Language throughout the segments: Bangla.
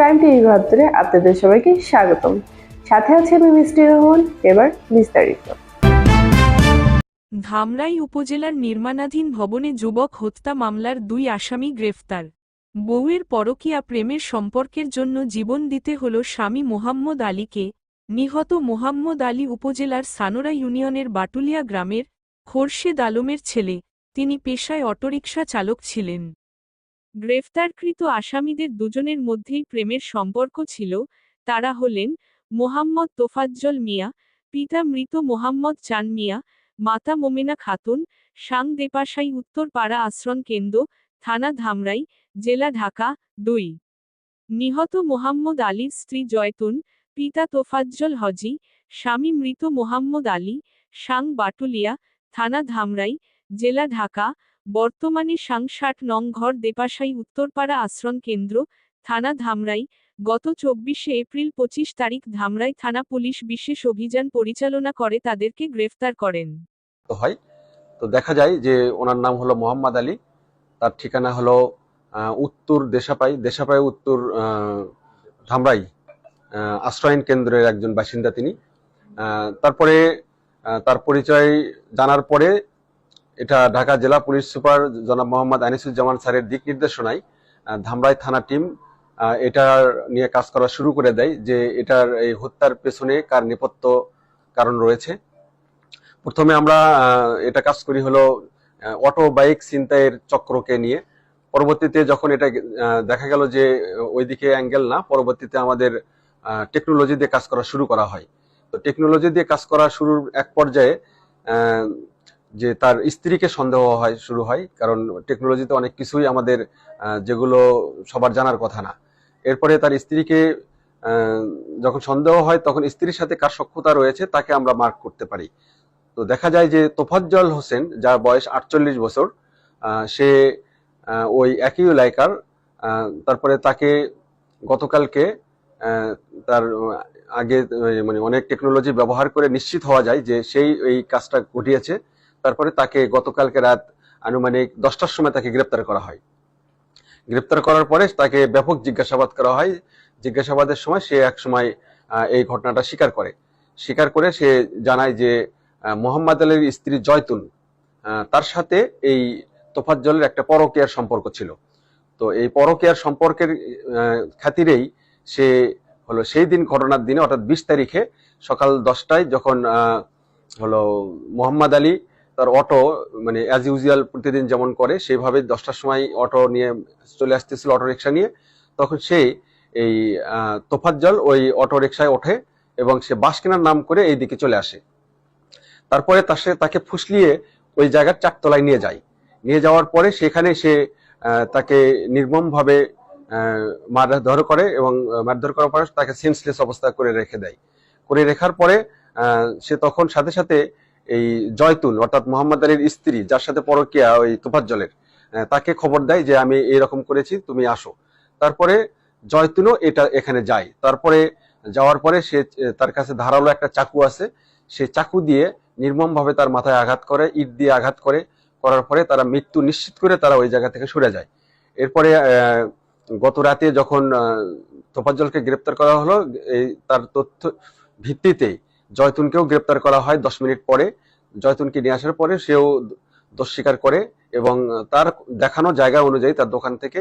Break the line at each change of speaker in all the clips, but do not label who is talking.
ক্রাইম টিভি ভাত্তরে আপনাদের সবাইকে স্বাগতম। সাথে আছে আমি মিষ্টি রহমান। এবার বিস্তারিত।
ধামরাই উপজেলার নির্মাণাধীন ভবনে যুবক হত্যা মামলার 2 আসামি গ্রেফতার। বউয়ের পরকীয়া প্রেমের সম্পর্কের জন্য জীবন দিতে হল স্বামী মোহাম্মদ আলীকে। নিহত মোহাম্মদ আলী উপজেলার সানোরা ইউনিয়নের বাটুলিয়া গ্রামের খোরশেদ আলমের ছেলে। তিনি পেশায় অটোরিকশা চালক ছিলেন। গ্রেফতারকৃত আসামিদের দুজনের মধ্যেই প্রেমের সম্পর্ক ছিল। তারা হলেন মোহাম্মদ তোফাজ্জল মিয়া, পিতা মৃত মোহাম্মদ চান মিয়া, মাতা মোমেনা খাতুন, সাং দেপাশাই উত্তরপাড়া আশ্রম কেন্দ্র, থানা ধামরাই, জেলা ঢাকা। 2 নিহত মোহাম্মদ আলীর স্ত্রী জয়তুন, পিতা তোফাজ্জল হজি, স্বামী মৃত মোহাম্মদ আলী, সাং বাটুলিয়া, থানা ধামরাই, জেলা ঢাকা। বর্তমানে সাং 60 নং ঘর দেপাশাই উত্তরপাড়া আশ্রম কেন্দ্র, থানা ধামরাই। গত 24 এপ্রিল 25 তারিখ ধামরাই থানা পুলিশ বিশেষ অভিযান পরিচালনা করে তাদেরকে গ্রেফতার করেন।
তো দেখা যায় যে ওনার নাম হলো মোহাম্মদ আলী। তার ঠিকানা হলো উত্তর দেশাপাই উত্তর ধামরাই আশ্রয়ন কেন্দ্রের একজন বাসিন্দা তিনি। তারপরে তার পরিচয় জানার পরে এটা ঢাকা জেলা পুলিশ সুপার জনাব মোহাম্মদ আনিসুজ্জামান স্যারের দিক নির্দেশনায় ধামরাই থানা টিম এটার নিয়ে কাজ করা শুরু করে দেয় যে এটার এই হত্যার পেছনে কার নেপথ্য কারণ রয়েছে। প্রথমে আমরা এটা কাজ করি হলো অটো বাইক ছিনতাইয়ের চক্রকে নিয়ে। পরবর্তীতে যখন এটা দেখা গেল যে ওইদিকে অ্যাঙ্গেল না, পরবর্তীতে আমাদের টেকনোলজি দিয়ে কাজ করা শুরু করা হয়। তো টেকনোলজি দিয়ে কাজ করা শুরুর এক পর্যায়ে যে তার স্ত্রীকে সন্দেহ শুরু হয়, কারণ টেকনোলজিতে অনেক কিছুই আমাদের যেগুলো সবার জানার কথা না। এরপরে তার স্ত্রীকে যখন সন্দেহ হয় তখন স্ত্রীর সাথে কার সখ্যতা রয়েছে তাকে আমরা মার্ক করতে পারি। তো দেখা যায় যে তোফাজ্জল হোসেন, যার বয়স 48 বছর, সে ওই একই এলাকার। তারপরে তাকে গতকালকে তার আগে মানে অনেক টেকনোলজি ব্যবহার করে নিশ্চিত হওয়া যায় যে সেই এই কাজটা ঘটিয়েছে। তারপরে তাকে গতকালকে রাত আনুমানিক 10টার সময় তাকে গ্রেপ্তার করা হয়। গ্রেপ্তার করার পরে তাকে ব্যাপক জিজ্ঞাসাবাদ করা হয়। জিজ্ঞাসাবাদের সময় সে এক সময় এই ঘটনাটা স্বীকার করে সে জানায় যে মোহাম্মদ আলীর স্ত্রী জয়তুন, তার সাথে এই তোফাজ্জলের একটা পরকীয়ার সম্পর্ক ছিল। তো এই পরকীয়ার সম্পর্কের খাতিরেই সে হলো সেই দিন ঘটনার দিনে অর্থাৎ 20 তারিখে সকাল 10টায় যখন হলো মোহাম্মদ আলী তার অটো মানে অ্যাজ ইউজুয়াল প্রতিদিন যেমন করে সেইভাবে 10টার সময় অটো নিয়ে চলে আসতেছিল, অটো রিক্সা নিয়ে। তখন সে এই তোফাজ্জল ওই অটো রিক্সায় ওঠে এবং সে বাস কেনার নাম করে এই দিকে চলে আসে। তারপরে তাকে ফুসলিয়ে ওই জায়গার 4 তলায় নিয়ে যাওয়ার পরে সেখানে সে তাকে নির্মমভাবে মারধর করে এবং মারধর করার পরে তাকে সেন্সলেস অবস্থা করে রেখার পরে সে তখন সাথে সাথে এই জয়তুন অর্থাৎ মোহাম্মদ আলীর স্ত্রী, যার সাথে পরকীয়া ওই তোফাজ্জলের, তাকে খবর দেয় যে আমি এরকম করেছি, তুমি আসো। তারপরে জয়তুনও এখানে যায়। তারপরে যাওয়ার পরে সে তার কাছে ধারালো একটা চাকু আছে, সে চাকু দিয়ে নির্মমভাবে তার মাথায় আঘাত করে, ইট দিয়ে আঘাত করার পরে তারা মৃত্যু নিশ্চিত করে তারা ওই জায়গা থেকে সরে যায়। এরপরে গত রাতে যখন তোফাজ্জলকে গ্রেপ্তার করা হলো, এই তার তথ্য ভিত্তিতে জয়তুনকেও গ্রেপ্তার করা হয়। 10 মিনিট পরে জয়তুনকে নিয়ে আসার পরে সেও দোষ স্বীকার করে এবং তার দেখানো জায়গা অনুযায়ী তার দোকান থেকে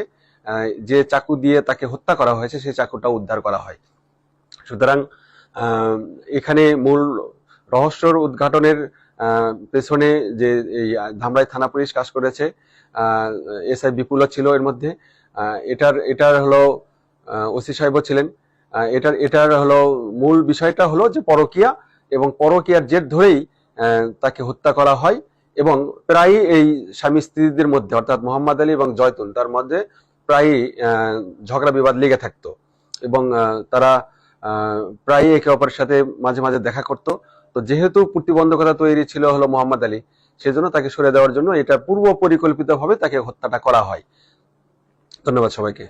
যে চাকু দিয়ে তাকে হত্যা করা হয়েছে সেই চাকুটা উদ্ধার করা হয়। সুতরাং এখানে মূল রহস্যর উদ্ঘাটনের পেছনে যে এই ধামরাই থানা পুলিশ কাজ করেছে, এসআই বিপুলও ছিল এর মধ্যে। এটার হলো ওসি সাহেবও ছিলেন। এটার হলো মূল বিষয়টা হলো যে পরকীয়া, এবং পরকীয়ার জের ধরেই তাকে হত্যা করা হয়। এবং প্রায় এই স্বামী স্ত্রীদের মধ্যে অর্থাৎ মোহাম্মদ আলী এবং জয়তুন তার মধ্যে প্রায় ঝগড়া বিবাদ লেগে থাকতো এবং তারা প্রায় একে অপরের সাথে মাঝে মাঝে দেখা করতো। তো যেহেতু প্রতিবন্ধকতা তৈরি ছিল হলো মোহাম্মদ আলী, সেজন্য তাকে সরে দেওয়ার জন্য এটা পূর্ব পরিকল্পিতভাবে তাকে হত্যাটা করা হয়। ধন্যবাদ সবাইকে।